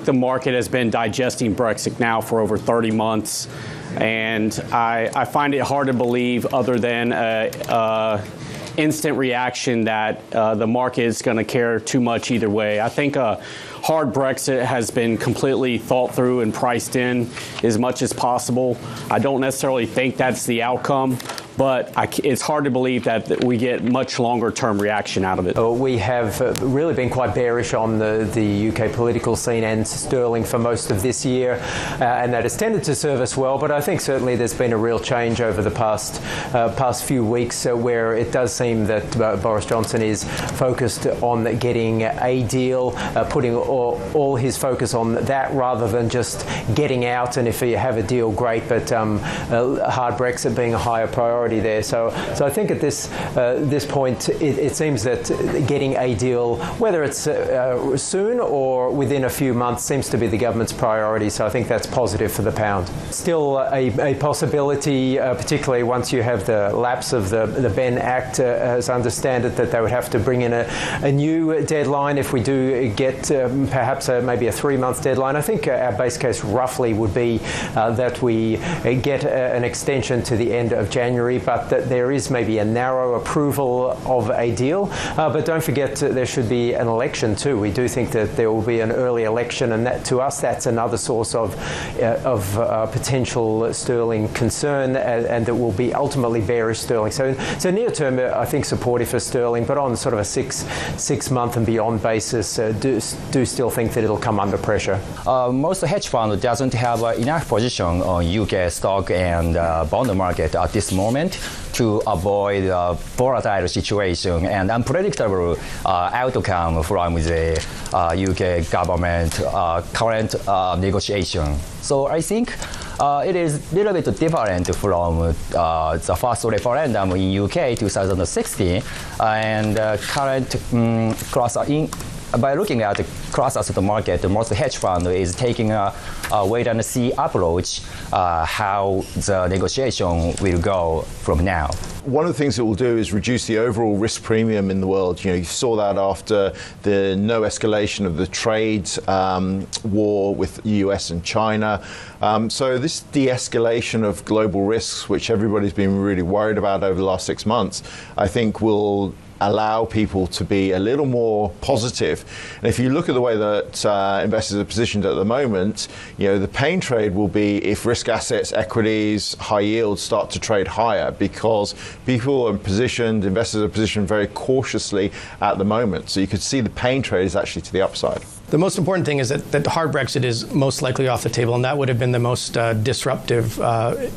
the market has been digesting Brexit now for over 30 months, and I find it hard to believe, other than instant reaction, that the market is going to care too much either way. I think a hard Brexit has been completely thought through and priced in as much as possible. I don't necessarily think that's the outcome, but it's hard to believe that we get much longer-term reaction out of it. We have really been quite bearish on the UK political scene and sterling for most of this year, and that has tended to serve us well. But I think certainly there's been a real change over the past few weeks, where it does seem that Boris Johnson is focused on getting a deal, putting all his focus on that rather than just getting out. And if you have a deal, great, but hard Brexit being a higher priority there. So I think at this point, it seems that getting a deal, whether it's soon or within a few months, seems to be the government's priority. So I think that's positive for the pound. Still a possibility, particularly once you have the lapse of the Ben Act, as I understand it, that they would have to bring in a new deadline if we do get perhaps maybe a 3-month deadline. I think our base case roughly would be that we get an extension to the end of January, but that there is maybe a narrow approval of a deal. But don't forget, there should be an election too. We do think that there will be an early election, and that, to us, that's another source of potential sterling concern, and that will be ultimately bearish sterling. So near term, I think supportive for sterling, but on sort of a six-month and beyond basis, do still think that it'll come under pressure. Most hedge funds doesn't have enough position on UK stock and bond market at this moment to avoid a volatile situation and unpredictable outcome from the UK government current negotiation. So I think it is a little bit different from the first referendum in UK 2016 and current by looking at the cross-asset market, most hedge fund is taking a wait-and-see approach how the negotiation will go from now. One of the things it will do is reduce the overall risk premium in the world. You saw that after the no escalation of the trade war with the US and China. So this de-escalation of global risks, which everybody's been really worried about over the last 6 months, I think will allow people to be a little more positive. And if you look at the way that investors are positioned at the moment, the pain trade will be if risk assets, equities, high yields start to trade higher, because people are positioned, investors are positioned very cautiously at the moment. So you could see the pain trade is actually to the upside. The most important thing is that hard Brexit is most likely off the table, and that would have been the most disruptive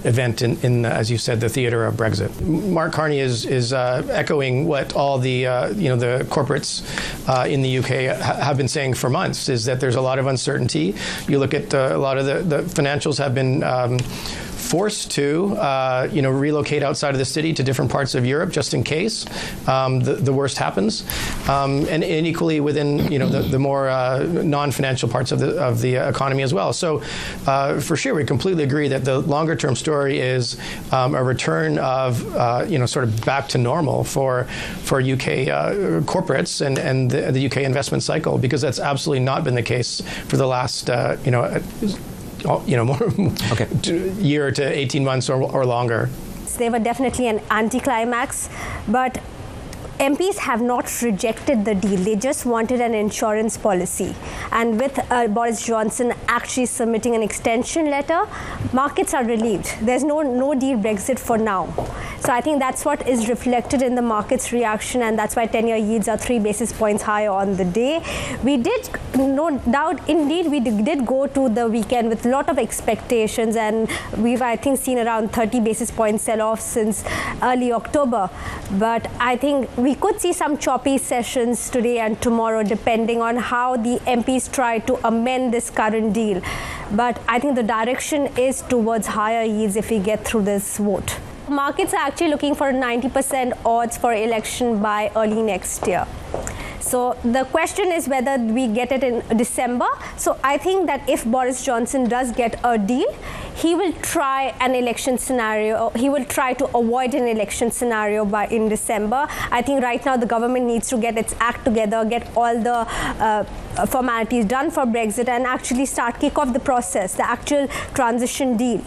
event in, as you said, the theater of Brexit. Mark Carney is echoing what all the the corporates in the UK have been saying for months, is that there's a lot of uncertainty. You look at a lot of the financials have been forced to relocate outside of the city to different parts of Europe just in case the worst happens, and equally within the more non-financial parts of the economy as well. So for sure, we completely agree that the longer-term story is a return of sort of back to normal for UK corporates and the UK investment cycle, because that's absolutely not been the case for the last year to 18 months or longer. They were definitely an anticlimax, but MPs have not rejected the deal. They just wanted an insurance policy. And with Boris Johnson actually submitting an extension letter, markets are relieved. There's no deal Brexit for now. So I think that's what is reflected in the market's reaction, and that's why 10-year yields are 3 basis points higher on the day. We did, no doubt, indeed, we did go to the weekend with a lot of expectations, and we've, I think, seen around 30 basis point sell-off since early October. But I think we could see some choppy sessions today and tomorrow, depending on how the MPs try to amend this current deal. But I think the direction is towards higher yields if we get through this vote. Markets are actually looking for 90% odds for election by early next year. So the question is whether we get it in December. So I think that if Boris Johnson does get a deal, he will try an election scenario. He will try to avoid an election scenario in December. I think right now the government needs to get its act together, get all the formalities done for Brexit, and actually kick off the process, the actual transition deal.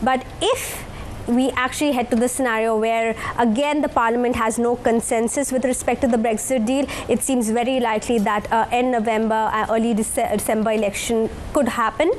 But if we actually head to the scenario where, again, the Parliament has no consensus with respect to the Brexit deal, it seems very likely that end November, early December election could happen.